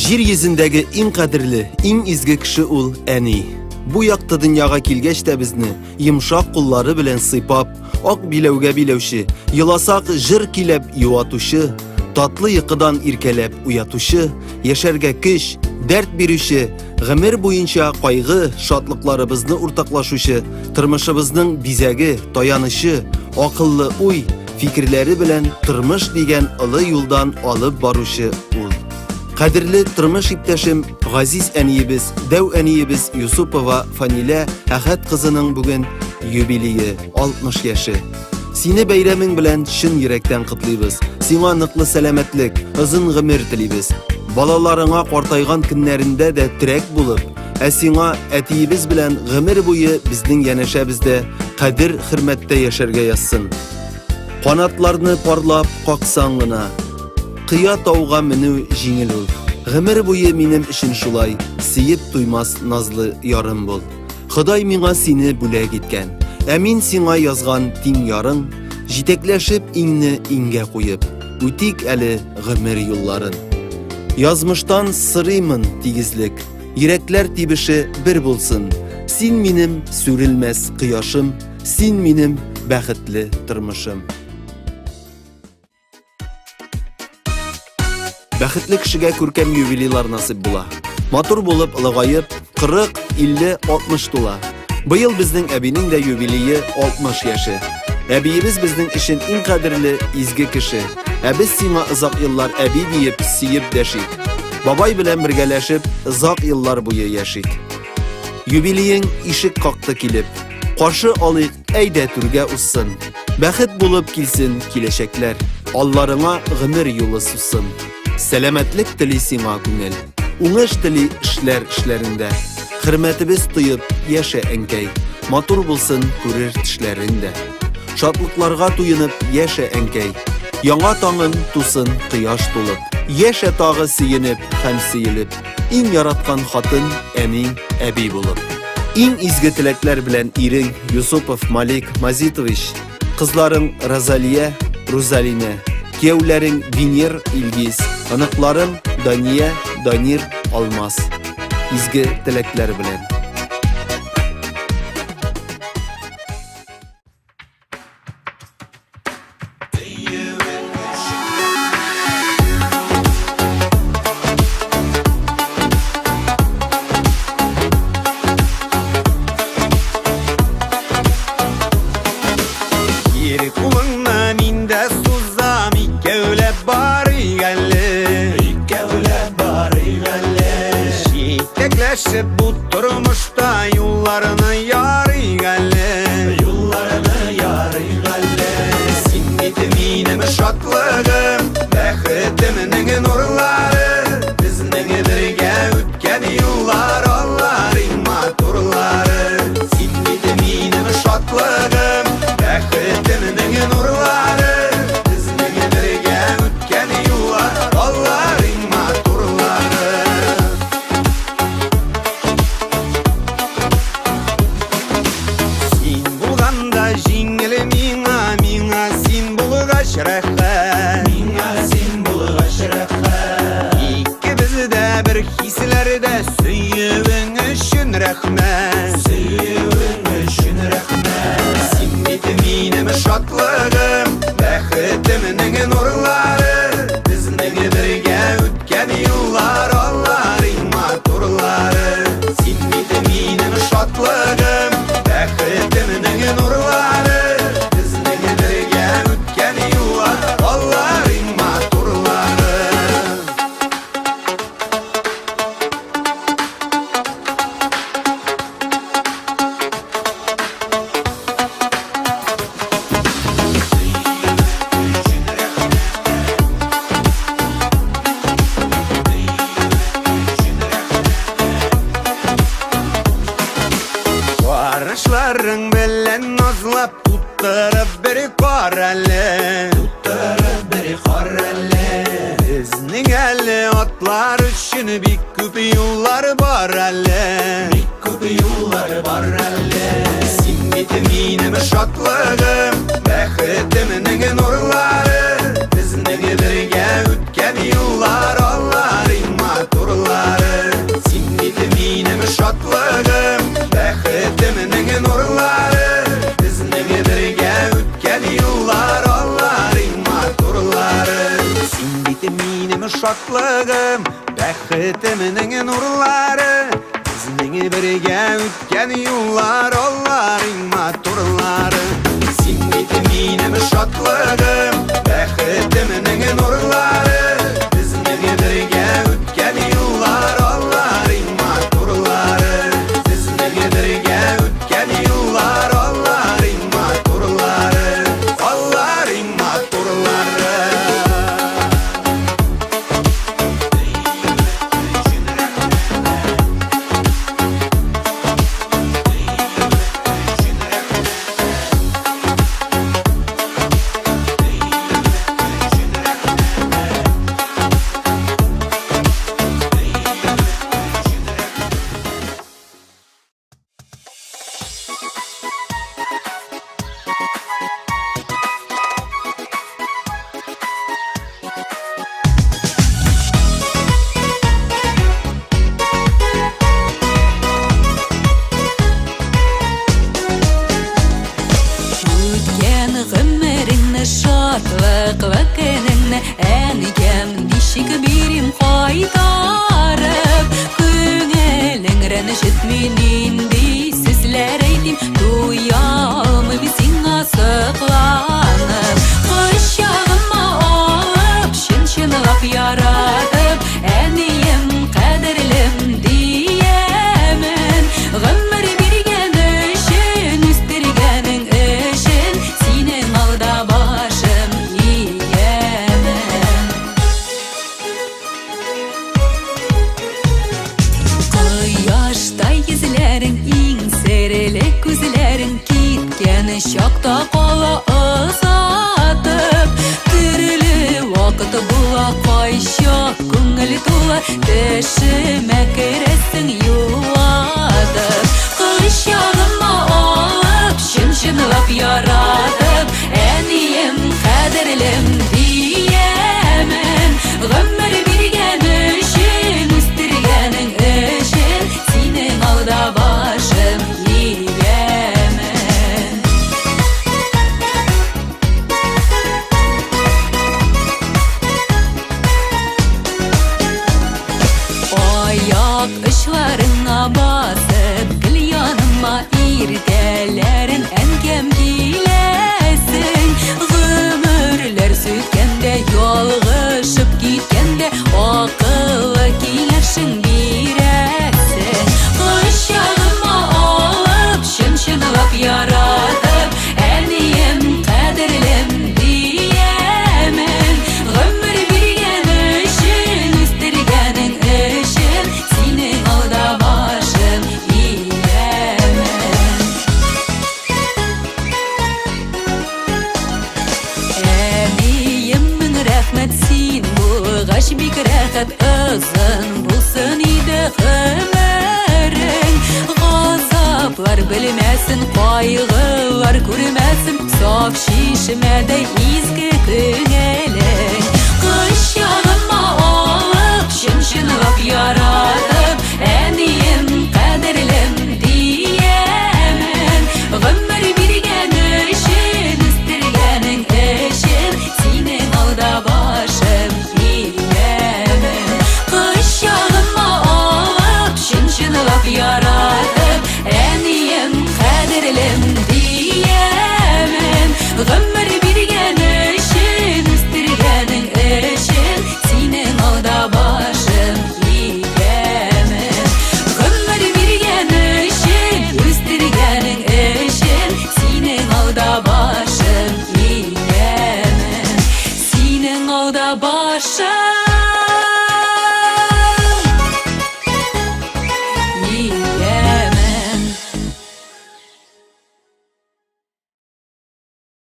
Жер йөзендәге иң кадерле, иң изге кеше ул әни. Бу якты дөньяга килгәч тә безне йомшак куллары белән сыйпап, ак биләүгә биләүче, еласак җыр килеп юатучы, татлы йокыдан иркәләп уятучы, яшәргә көч, дәрт бирүче, гомер буенча кайгы, шатлыкларыбызны уртаклашучы, тормышыбызның бизәге, таянычы, акыллы уй, фикерләре белән тормыш дигән олы юлдан алып баручы ул. Кадерле тормыш иптәшем, газиз әниебез, дәү әниебез Юсупова Фанилә Әхәт кызының бүген юбилее 60 яше. Сине бәйрәмең белән чын йөрәктән котлыйбыз. Сиңа ныклы сәламәтлек, озын гомер телибез. Балаларыңа картайган көннәрендә дә терәк булып, сиңа әтиебез белән гомер буе безнең янәшәбездә кадер хөрмәттә яшәргә язсын. Канатларны парлап каксаң гына, кыя тауга менү җиңел ул. Гомер буе минем өчен шулай, сиеп туймас назлы ярым бул. Ходай миңа сине бүләк иткән, ә мин сиңа язган тиң ярың, җитәкләшеп иңне иңгә куеп, үтик әле гомер юлларын. Язмыштан сырыймын тигезлек, йөрәкләр тибеше бер булсын. Син минем сүрелмәс кояшым, син минем бәхетле тормышым. Бәхетле кешегә күркәм юбилейлар насыйп була. Матур булып ылыгаеп, 40, 50, 60 тула. Быел безнең әбинең дә юбилее 60 яше. Әбиебез безнең өчен иң кадерле изге кеше. Ә без сиңа озак еллар әби диеп, сиеп дәшик. Бабай белән бергәләшеп, озак еллар буе яшик. Юбилеең ишек какты килеп, каршы алыйк, әйдә түргә уссын. Бәхет булып килсен киләчәкләр, алларыңа гомер юлы сузсын. Сәламәтлек тели сиңа күңел, уңыш тели эшләрендә. Хөрмәтебез тоеп яшә әнкәй, матур булсын күрер тешләрендә. Шатлыкларга туенып яшә әнкәй, яңа таңын тусын кояш тулып. Яшә тагы сөенеп һәм сөелеп, иң яраткан хатын әни, әби булып. Иң изге теләкләр белән ирең Юсупов Малик Мазитович, кызларың Розалия, Рузалина, кияүләрең Винер, Илгиз, аныкларым Дания, Данир, Алмаз. Изге теләкләр белән. Bu durmuşta yollarını yarı galle, yollarını yarı galle. Sinmedim mineme şatlığım, bəxtimin nurları, bizning birge ötken yollar, Allah'ın maturları. Sinmedim mineme şatlığım, bəxtimin nurları, bizning birge ötken yollar, Allah'ın maturları. Minga sin bulgaç rəxət, İkimizdə bir hislərdə söyüvün üçün rəxmət, söyüvün üçün rəxmət. Sinmedim minəm şatlığım, bəxtimin nurları, bizning birgə ötken yollar, Allah'ın maturları. Sinmedim minəm şatlığım, bəxtimin nurları, Allah'ın maturları. Varışların belən nazlap tutturub bir qarələ, tutturub bir qarələ. Bizning əli atlar üçün bir küp yollar var ələ, bir küp yollar var ələ. Sinmedim minəm şatlığım, bəxtimin nurları, bizning birgə ötken yollar, Allah'ın maturları. şatlığım, bəxtiminin nurları, bizning birge ötken yıllar, onların maturları. Sen benim şatlığım, bəxtiminin nurları, bizning birge ötken yıllar, onların maturları. Sen benim şatlığım, bəxtiminin nurları, bizning birge ötken yıllar, onların maturları. Bizning birge ötken yıllar, onların maturları, onların maturları. Өткен ғұмырыңны шатлық вәкініңні әнігем нешік берем қайтарып, көңілің рәнішіт менендей сөзлер айтим, туямым сен асықланып, құшағыма алып шын-шынлап яратып, әнейім қадірлім дейемін. Ғұмыр берген үшін, өстіргенің үшін, сенің алда башым иемін. Құяштай езлерің, еңсерлі көзлерің, кеткен шақта қала ұзатып, түрлі уақыт була қайша көңіл тула, төшіме кіресің юатып, құшағыма алып шын-шынлап яратып, әнейім қадірлім дейемін. Ғұмыр берген үшін, өстіргенің үшін, сенің алда башым иемін. Аяк ұшларыңа басып, гүл яныма иртәләрін әнкем киләсің. Ғұмырлар сөткәндә, ялғышып киткәндә, ақыллы киңәшең бирәсің. Құшағыма алып шын-шынлап яратып, әнейім қадірлім дейемін. Ғұмыр берген үшін, өстіргенің үшін, сенің алда башым иемін. Әнейім мың рәхмәт, сен болғаш бик рәхәт, ұзын болсын иде ғұмырың. Ғазаплар білмәсін, қайғылар көрмәсін, саф шишмәдей изгі көңілің. Құшағыма алып шын-шынлап яратып, әнейім қадірлім дейемін. Ғұмыр берген үшін, өстіргенің үшін, сенің алда башым иемін. Құшағыма алып шын-шынлап яратып, әнейім қадірлім дейемін. Ғұмыр